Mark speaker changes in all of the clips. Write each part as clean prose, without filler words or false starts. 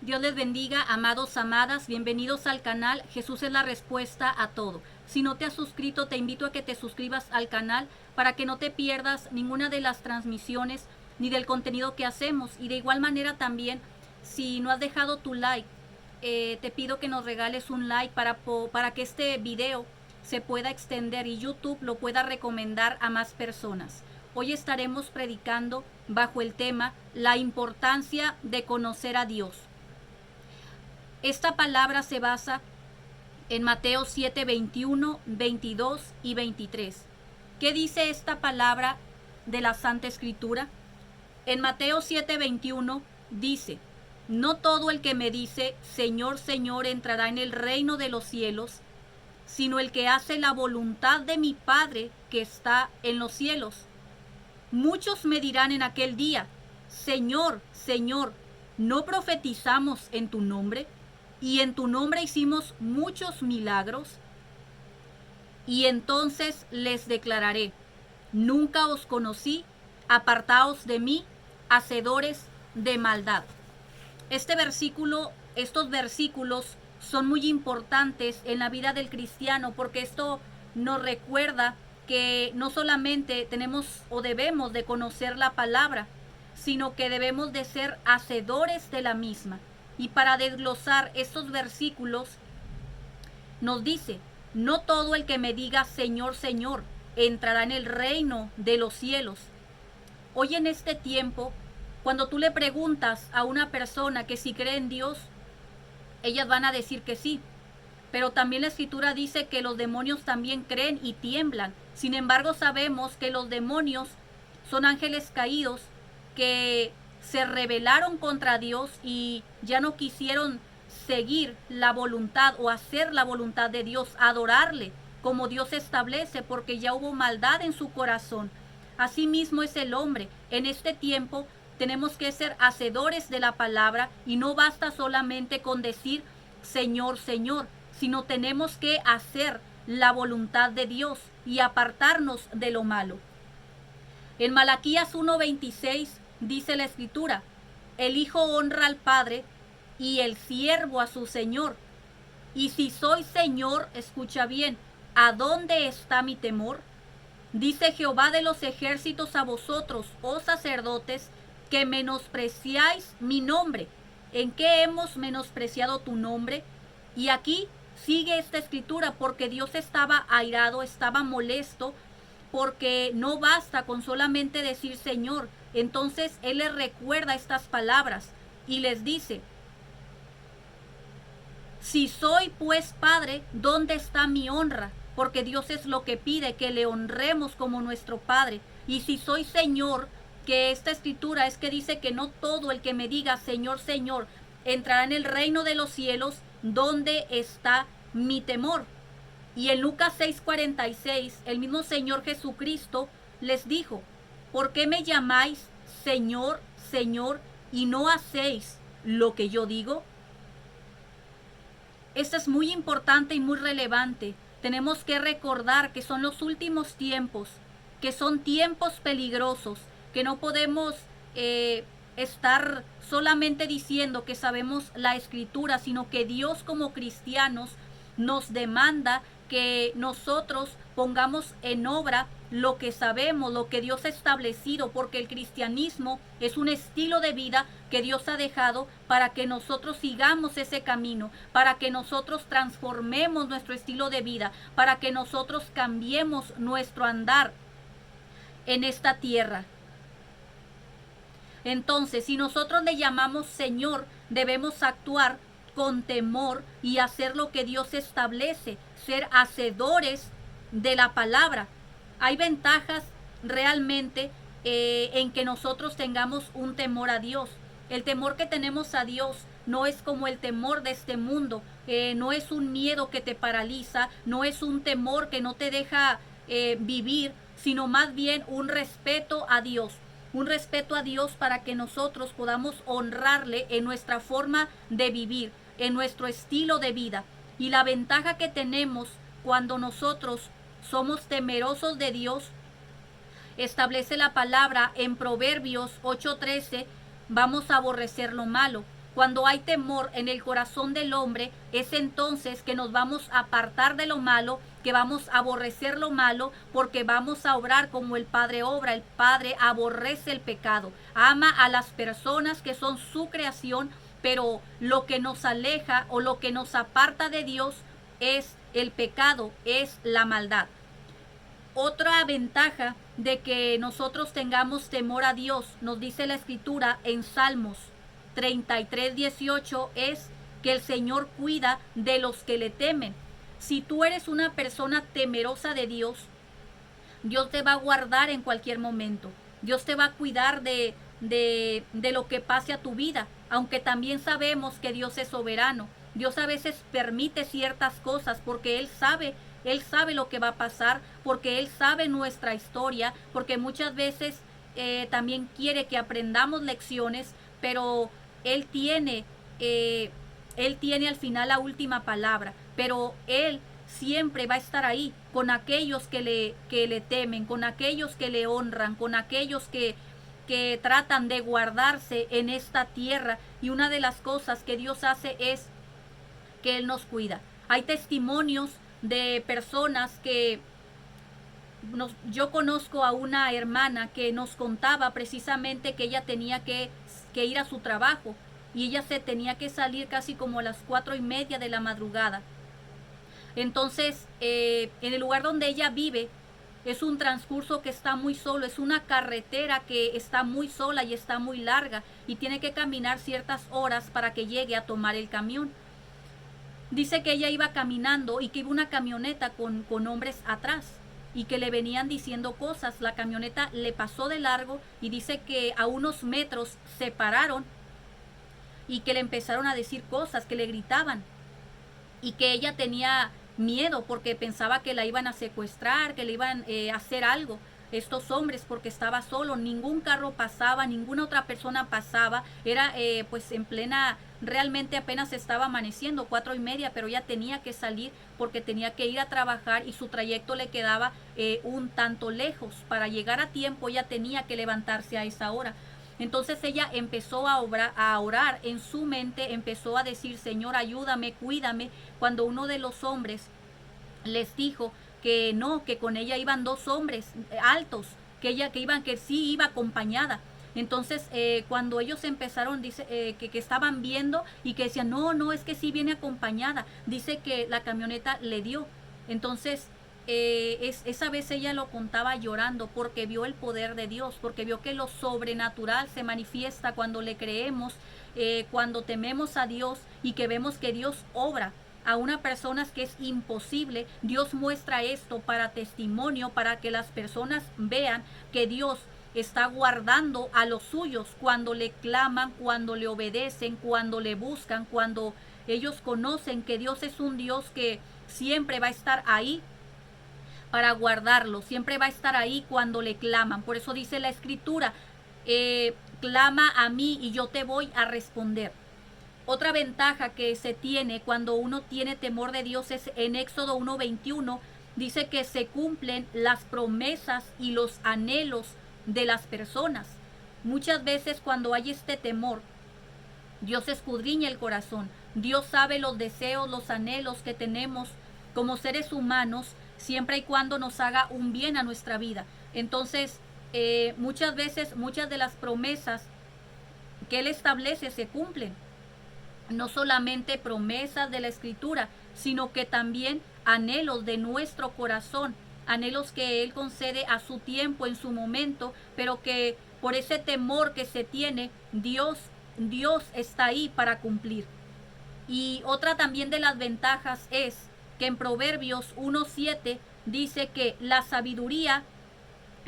Speaker 1: Dios les bendiga, amados, amadas, bienvenidos al canal. Jesús es la respuesta a todo. Si no te has suscrito, te invito a que te suscribas al canal para que no te pierdas ninguna de las transmisiones ni del contenido que hacemos. Y de igual manera también, si no has dejado tu like, te pido que nos regales un like para que este video se pueda extender y YouTube lo pueda recomendar a más personas. Hoy estaremos predicando bajo el tema la importancia de conocer a Dios. Esta palabra se basa en Mateo 7, 21, 22 y 23. ¿Qué dice esta palabra de la Santa Escritura? En Mateo 7, 21 dice: no todo el que me dice Señor, Señor entrará en el reino de los cielos, sino el que hace la voluntad de mi Padre que está en los cielos. Muchos me dirán en aquel día: Señor, Señor, ¿no profetizamos en tu nombre? Y en tu nombre hicimos muchos milagros. Y entonces les declararé: nunca os conocí, apartaos de mí, hacedores de maldad. Estos versículos son muy importantes en la vida del cristiano, porque esto nos recuerda que no solamente tenemos o debemos de conocer la palabra, sino que debemos de ser hacedores de la misma. Y para desglosar estos versículos nos dice: no todo el que me diga Señor, Señor entrará en el reino de los cielos. Hoy en este tiempo, cuando tú le preguntas a una persona que si cree en Dios, ellas van a decir que sí. Pero también la Escritura dice que los demonios también creen y tiemblan. Sin embargo, sabemos que los demonios son ángeles caídos que se rebelaron contra Dios y ya no quisieron seguir la voluntad o hacer la voluntad de Dios, adorarle como Dios establece, porque ya hubo maldad en su corazón. Asimismo es el hombre. En este tiempo tenemos que ser hacedores de la palabra, y no basta solamente con decir Señor, Señor, sino tenemos que hacer la voluntad de Dios y apartarnos de lo malo. En Malaquías 1:26 dice la Escritura: el Hijo honra al Padre y el siervo a su Señor. Y si soy Señor, escucha bien, ¿a dónde está mi temor? Dice Jehová de los ejércitos a vosotros, oh sacerdotes, que menospreciáis mi nombre. ¿En qué hemos menospreciado tu nombre? Y aquí sigue esta escritura, porque Dios estaba airado, estaba molesto, porque no basta con solamente decir Señor. Entonces Él les recuerda estas palabras y les dice: si soy pues Padre, ¿dónde está mi honra? Porque Dios es lo que pide, que le honremos como nuestro Padre. Y si soy Señor, que esta escritura es que dice que no todo el que me diga Señor, Señor entrará en el reino de los cielos. ¿Dónde está mi temor? Y en Lucas 6:46 el mismo Señor Jesucristo les dijo: ¿por qué me llamáis Señor, Señor, y no hacéis lo que yo digo? Esto es muy importante y muy relevante. Tenemos que recordar que son los últimos tiempos, que son tiempos peligrosos, que no podemos estar solamente diciendo que sabemos la Escritura, sino que Dios como cristianos nos demanda que nosotros pongamos en obra lo que sabemos, lo que Dios ha establecido, porque el cristianismo es un estilo de vida que Dios ha dejado para que nosotros sigamos ese camino, para que nosotros transformemos nuestro estilo de vida, para que nosotros cambiemos nuestro andar en esta tierra. Entonces, si nosotros le llamamos Señor, debemos actuar con temor y hacer lo que Dios establece, ser hacedores de la palabra. Hay ventajas realmente en que nosotros tengamos un temor a Dios. El temor que tenemos a Dios no es como el temor de este mundo, no es un miedo que te paraliza, no es un temor que no te deja vivir, sino más bien un respeto a Dios. Un respeto a Dios para que nosotros podamos honrarle en nuestra forma de vivir, en nuestro estilo de vida. Y la ventaja que tenemos cuando nosotros somos temerosos de Dios, establece la palabra en Proverbios 8:13: vamos a aborrecer lo malo. Cuando hay temor en el corazón del hombre, es entonces que nos vamos a apartar de lo malo, que vamos a aborrecer lo malo, porque vamos a obrar como el Padre obra. El Padre aborrece el pecado, ama a las personas que son su creación, pero lo que nos aleja o lo que nos aparta de Dios es el pecado, es la maldad. Otra ventaja de que nosotros tengamos temor a Dios, nos dice la Escritura en Salmos 33:18, es que el Señor cuida de los que le temen. Si tú eres una persona temerosa de Dios, Dios te va a guardar en cualquier momento. Dios te va a cuidar de lo que pase a tu vida, aunque también sabemos que Dios es soberano. Dios a veces permite ciertas cosas porque Él sabe lo que va a pasar, porque Él sabe nuestra historia, porque muchas veces también quiere que aprendamos lecciones, pero Él tiene al final la última palabra, pero Él siempre va a estar ahí con aquellos que le temen, con aquellos que le honran, con aquellos que tratan de guardarse en esta tierra. Y una de las cosas que Dios hace es que Él nos cuida. Hay testimonios de personas yo conozco a una hermana que nos contaba precisamente que ella tenía que ir a su trabajo y ella se tenía que salir casi como a las 4:30 de la madrugada. Entonces, en el lugar donde ella vive, es un transcurso que está muy solo, es una carretera que está muy sola y está muy larga y tiene que caminar ciertas horas para que llegue a tomar el camión. Dice que ella iba caminando y que iba una camioneta con hombres atrás y que le venían diciendo cosas. La camioneta le pasó de largo y dice que a unos metros se pararon y que le empezaron a decir cosas, que le gritaban y que ella tenía miedo porque pensaba que la iban a secuestrar, que le iban a hacer algo estos hombres, porque estaba solo, ningún carro pasaba, ninguna otra persona pasaba, era pues en plena, realmente apenas estaba amaneciendo, 4:30, pero ella tenía que salir porque tenía que ir a trabajar y su trayecto le quedaba un tanto lejos. Para llegar a tiempo ella tenía que levantarse a esa hora. Entonces ella empezó a orar en su mente, empezó a decir: Señor, ayúdame, cuídame. Cuando uno de los hombres les dijo que no, que con ella iban dos hombres altos, que sí iba acompañada. Entonces cuando ellos empezaron, dice que estaban viendo y que decían, no, es que sí viene acompañada, dice que la camioneta le dio. Entonces esa vez ella lo contaba llorando porque vio el poder de Dios, porque vio que lo sobrenatural se manifiesta cuando le creemos, cuando tememos a Dios y que vemos que Dios obra. A una persona que es imposible, Dios muestra esto para testimonio, para que las personas vean que Dios está guardando a los suyos cuando le claman, cuando le obedecen, cuando le buscan, cuando ellos conocen que Dios es un Dios que siempre va a estar ahí para guardarlo, siempre va a estar ahí cuando le claman. Por eso dice la Escritura, clama a mí y yo te voy a responder. Otra ventaja que se tiene cuando uno tiene temor de Dios es en Éxodo 1:21, dice que se cumplen las promesas y los anhelos de las personas. Muchas veces cuando hay este temor, Dios escudriña el corazón. Dios sabe los deseos, los anhelos que tenemos como seres humanos, siempre y cuando nos haga un bien a nuestra vida. Entonces, muchas veces, muchas de las promesas que Él establece se cumplen. No solamente promesas de la Escritura, sino que también anhelos de nuestro corazón, anhelos que Él concede a su tiempo, en su momento, pero que por ese temor que se tiene, Dios está ahí para cumplir. Y otra también de las ventajas es que en Proverbios 1:7 dice que la sabiduría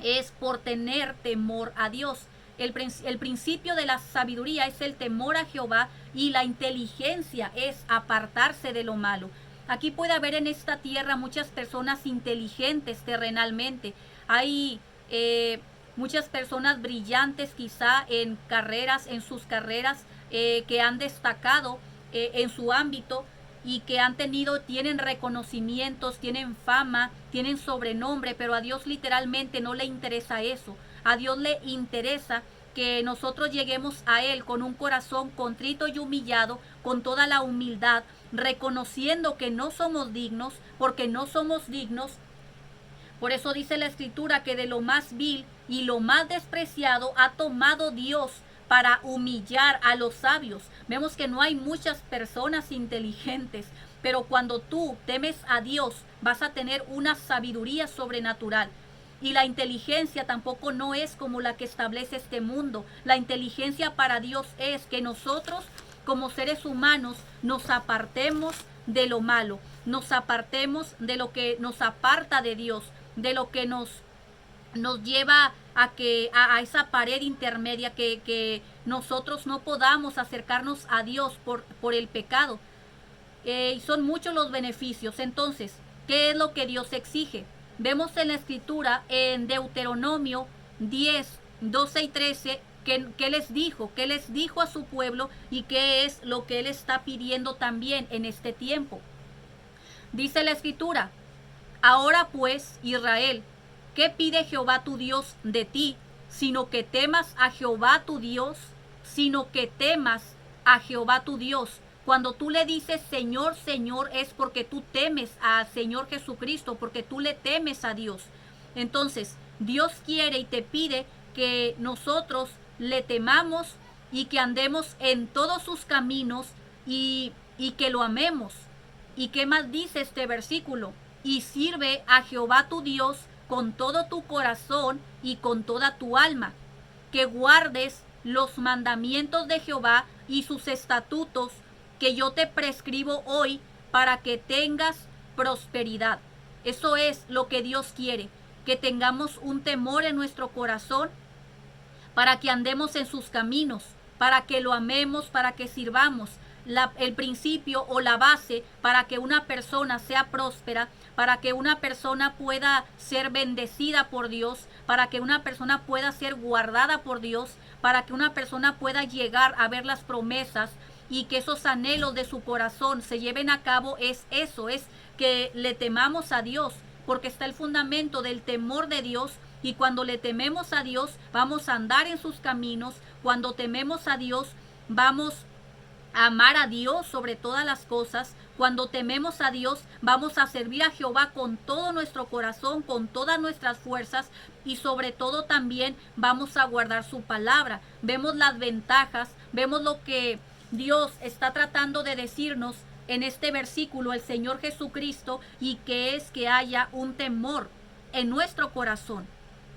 Speaker 1: es por tener temor a Dios. El principio de la sabiduría es el temor a Jehová y la inteligencia es apartarse de lo malo. Aquí puede haber en esta tierra muchas personas inteligentes terrenalmente. Hay muchas personas brillantes quizá en sus carreras, que han destacado en su ámbito y que tienen reconocimientos, tienen fama, tienen sobrenombre, pero a Dios literalmente no le interesa eso. A Dios le interesa que nosotros lleguemos a Él con un corazón contrito y humillado, con toda la humildad, reconociendo que no somos dignos, porque no somos dignos. Por eso dice la Escritura que de lo más vil y lo más despreciado ha tomado Dios para humillar a los sabios. Vemos que no hay muchas personas inteligentes, pero cuando tú temes a Dios vas a tener una sabiduría sobrenatural. Y la inteligencia tampoco no es como la que establece este mundo. La inteligencia para Dios es que nosotros como seres humanos nos apartemos de lo malo, nos apartemos de lo que nos aparta de Dios, de lo que nos lleva a esa pared intermedia, que nosotros no podamos acercarnos a Dios por el pecado. Y son muchos los beneficios. Entonces, ¿qué es lo que Dios exige? Vemos en la Escritura, en Deuteronomio 10, 12 y 13, ¿qué les dijo? ¿Qué les dijo a su pueblo? Y qué es lo que Él está pidiendo también en este tiempo. Dice la Escritura: ahora pues, Israel, ¿qué pide Jehová tu Dios de ti? Sino que temas a Jehová tu Dios, sino que temas a Jehová tu Dios. Cuando tú le dices Señor, Señor, es porque tú temes al Señor Jesucristo, porque tú le temes a Dios. Entonces, Dios quiere y te pide que nosotros le temamos y que andemos en todos sus caminos y que lo amemos. ¿Y qué más dice este versículo? Y sirve a Jehová tu Dios con todo tu corazón y con toda tu alma. Que guardes los mandamientos de Jehová y sus estatutos que yo te prescribo hoy para que tengas prosperidad. Eso es lo que Dios quiere, que tengamos un temor en nuestro corazón, para que andemos en sus caminos, para que lo amemos, para que sirvamos. El principio o la base para que una persona sea próspera, para que una persona pueda ser bendecida por Dios, para que una persona pueda ser guardada por Dios, para que una persona pueda llegar a ver las promesas y que esos anhelos de su corazón se lleven a cabo, es eso, es que le temamos a Dios, porque está el fundamento del temor de Dios. Y cuando le tememos a Dios, vamos a andar en sus caminos. Cuando tememos a Dios, vamos a amar a Dios sobre todas las cosas. Cuando tememos a Dios, vamos a servir a Jehová con todo nuestro corazón, con todas nuestras fuerzas, y sobre todo también vamos a guardar su palabra. Vemos las ventajas, vemos lo que Dios está tratando de decirnos en este versículo, el Señor Jesucristo, y que es que haya un temor en nuestro corazón.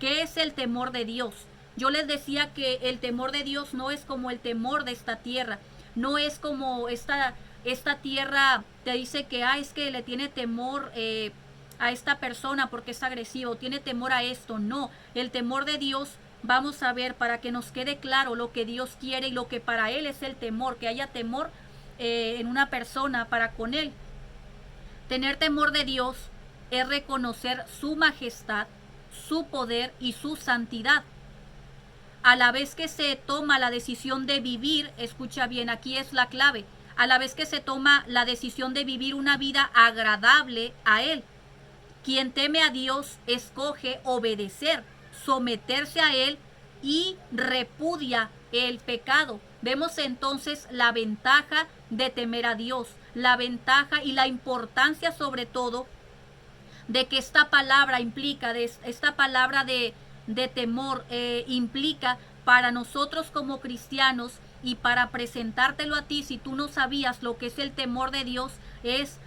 Speaker 1: ¿Qué es el temor de Dios? Yo les decía que el temor de Dios no es como el temor de esta tierra, no es como esta tierra te dice que es que le tiene temor a esta persona porque es agresivo, tiene temor a esto. No, el temor de Dios, vamos a ver para que nos quede claro lo que Dios quiere y lo que para Él es el temor, que haya temor en una persona para con Él. Tener temor de Dios es reconocer su majestad, su poder y su santidad. A la vez que se toma la decisión de vivir, escucha bien, aquí es la clave, a la vez que se toma la decisión de vivir una vida agradable a Él. Quien teme a Dios escoge obedecer, someterse a Él y repudia el pecado. Vemos entonces la ventaja de temer a Dios, la ventaja y la importancia sobre todo de que esta palabra implica, de esta palabra de temor implica para nosotros como cristianos, y para presentártelo a ti, si tú no sabías lo que es el temor de Dios, es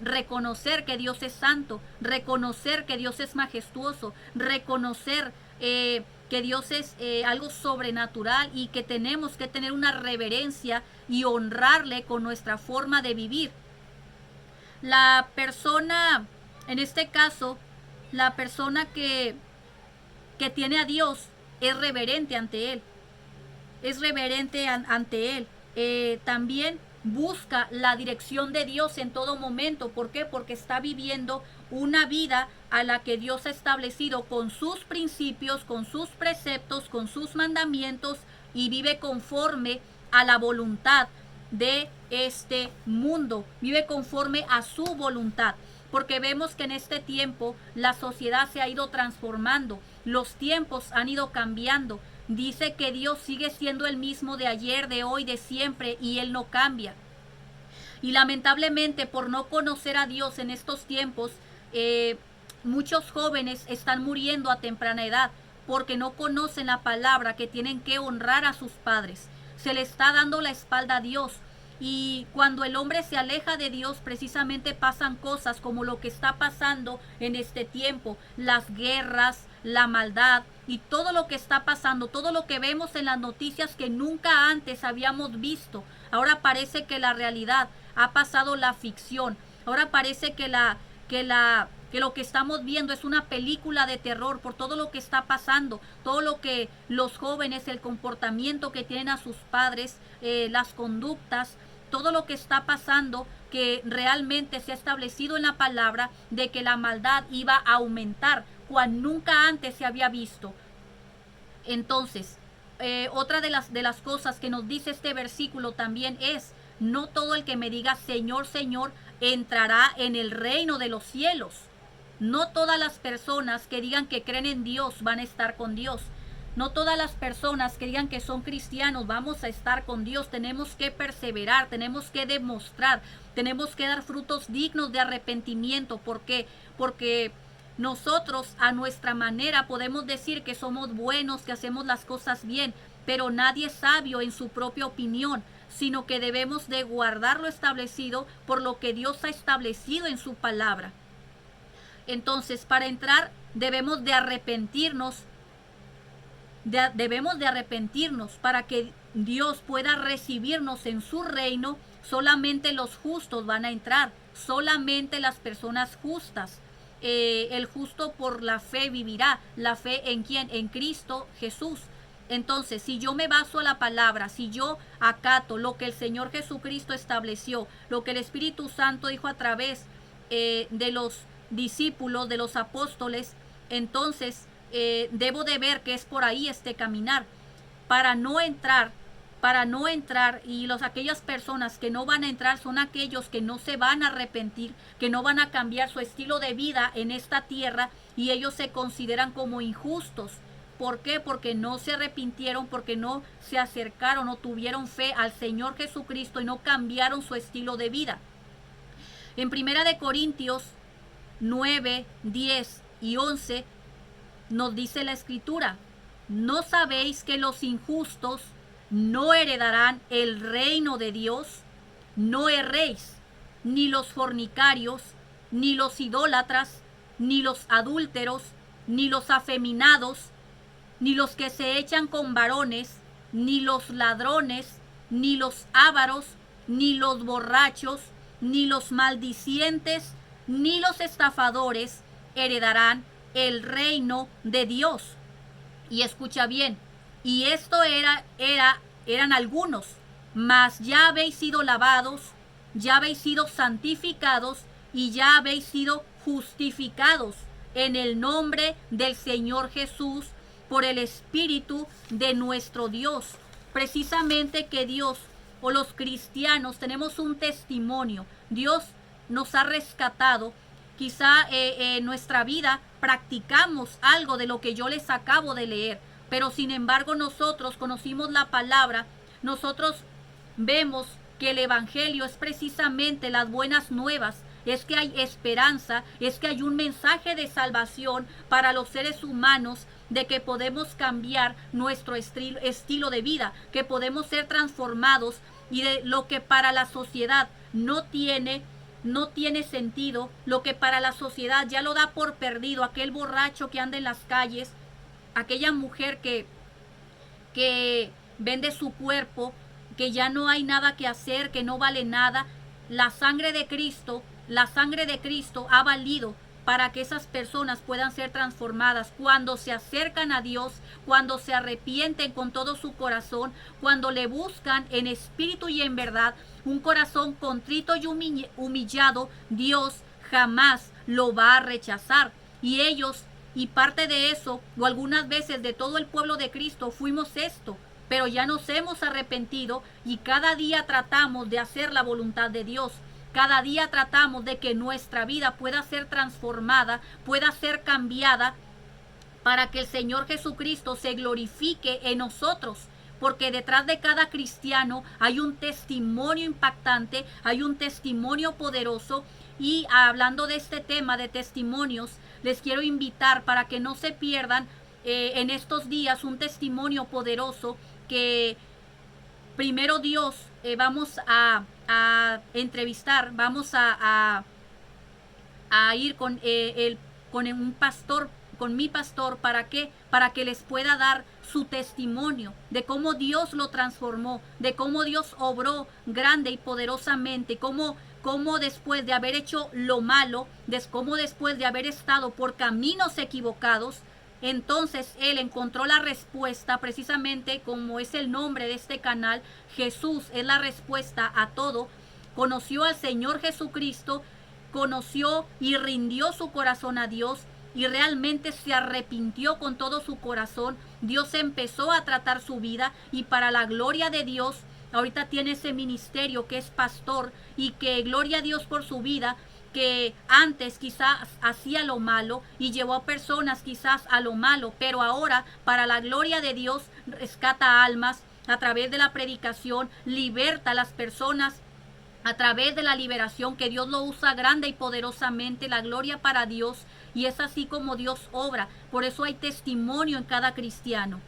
Speaker 1: reconocer que Dios es santo, reconocer que Dios es majestuoso, reconocer que Dios es algo sobrenatural y que tenemos que tener una reverencia y honrarle con nuestra forma de vivir. La persona, en este caso, la persona que tiene a Dios es reverente ante Él. Es reverente ante Él. También busca la dirección de Dios en todo momento. ¿Por qué? Porque está viviendo una vida a la que Dios ha establecido con sus principios, con sus preceptos, con sus mandamientos, y vive conforme a la voluntad de este mundo. Vive conforme a su voluntad. Porque vemos que en este tiempo la sociedad se ha ido transformando, los tiempos han ido cambiando. dice que Dios sigue siendo el mismo de ayer, de hoy, de siempre, y Él no cambia. Y lamentablemente, por no conocer a Dios en estos tiempos, muchos jóvenes están muriendo a temprana edad porque no conocen la palabra, que tienen que honrar a sus padres. Se le está dando la espalda a Dios. Y cuando el hombre se aleja de Dios, precisamente pasan cosas como lo que está pasando en este tiempo, las guerras, la maldad y todo lo que está pasando, todo lo que vemos en las noticias que nunca antes habíamos visto. Ahora parece que la realidad ha pasado la ficción. Ahora parece que lo que estamos viendo es una película de terror por todo lo que está pasando, todo lo que los jóvenes, el comportamiento que tienen a sus padres, las conductas, todo lo que está pasando, que realmente se ha establecido en la palabra de que la maldad iba a aumentar cuando nunca antes se había visto. Entonces, otra de las cosas que nos dice este versículo también es: no todo el que me diga Señor, Señor, entrará en el reino de los cielos. No todas las personas que digan que creen en Dios van a estar con Dios. No todas las personas que digan que son cristianos vamos a estar con Dios. Tenemos que perseverar, tenemos que demostrar, tenemos que dar frutos dignos de arrepentimiento. ¿Por qué? Porque nosotros a nuestra manera podemos decir que somos buenos, que hacemos las cosas bien, pero nadie es sabio en su propia opinión, sino que debemos de guardar lo establecido por lo que Dios ha establecido en su palabra. Entonces, para entrar debemos de arrepentirnos, para que Dios pueda recibirnos en su reino. Solamente los justos van a entrar, solamente las personas justas. El justo por la fe vivirá. ¿La fe en quién? En Cristo Jesús. Entonces, si yo me baso a la palabra, si yo acato lo que el Señor Jesucristo estableció, lo que el Espíritu Santo dijo a través de los discípulos, de los apóstoles, entonces debo de ver que es por ahí este caminar, para no entrar, y aquellas personas que no van a entrar son aquellos que no se van a arrepentir, que no van a cambiar su estilo de vida en esta tierra, y ellos se consideran como injustos. ¿Por qué? Porque no se arrepintieron, porque no se acercaron o tuvieron fe al Señor Jesucristo y no cambiaron su estilo de vida. En 1 de Corintios 9, 10 y 11 nos dice la Escritura: ¿no sabéis que los injustos no heredarán el reino de Dios? No erréis, ni los fornicarios, ni los idólatras, ni los adúlteros, ni los afeminados, ni los que se echan con varones, ni los ladrones, ni los ávaros, ni los borrachos, ni los maldicientes, ni los estafadores heredarán el reino de Dios. Y escucha bien, y esto eran algunos, mas ya habéis sido lavados, ya habéis sido santificados y ya habéis sido justificados en el nombre del Señor Jesús por el Espíritu de nuestro Dios. Precisamente que Dios o los cristianos tenemos un testimonio. Dios nos ha rescatado. Quizá en nuestra vida practicamos algo de lo que yo les acabo de leer, pero sin embargo nosotros conocimos la palabra, nosotros vemos que el Evangelio es precisamente las buenas nuevas, es que hay esperanza, es que hay un mensaje de salvación para los seres humanos, de que podemos cambiar nuestro estilo de vida, que podemos ser transformados, y de lo que para la sociedad no tiene sentido, lo que para la sociedad ya lo da por perdido, aquel borracho que anda en las calles, aquella mujer que vende su cuerpo, que ya no hay nada que hacer, que no vale nada. La sangre de Cristo ha valido para que esas personas puedan ser transformadas cuando se acercan a Dios, cuando se arrepienten con todo su corazón, cuando le buscan en espíritu y en verdad. Un corazón contrito y humillado, Dios jamás lo va a rechazar. Y ellos, y parte de eso, o algunas veces de todo el pueblo de Cristo, fuimos esto, pero ya nos hemos arrepentido y cada día tratamos de hacer la voluntad de Dios. Cada día tratamos de que nuestra vida pueda ser transformada, pueda ser cambiada para que el Señor Jesucristo se glorifique en nosotros. Porque detrás de cada cristiano hay un testimonio impactante, hay un testimonio poderoso. Y hablando de este tema de testimonios, les quiero invitar para que no se pierdan en estos días un testimonio poderoso que primero Dios vamos a entrevistar, vamos a ir con un pastor, con mi pastor. ¿Para qué? Para que les pueda dar su testimonio de cómo Dios lo transformó, de cómo Dios obró grande y poderosamente, cómo después de haber hecho lo malo, cómo después de haber estado por caminos equivocados, entonces él encontró la respuesta, precisamente como es el nombre de este canal. Jesús es la respuesta a todo. Conoció al Señor Jesucristo, conoció y rindió su corazón a Dios y realmente se arrepintió con todo su corazón. Dios empezó a tratar su vida y para la gloria de Dios, ahorita tiene ese ministerio que es pastor y que gloria a Dios por su vida, que antes quizás hacía lo malo y llevó a personas quizás a lo malo, pero ahora para la gloria de Dios rescata almas a través de la predicación, liberta a las personas a través de la liberación, que Dios lo usa grande y poderosamente. La gloria para Dios, y es así como Dios obra. Por eso hay testimonio en cada cristiano.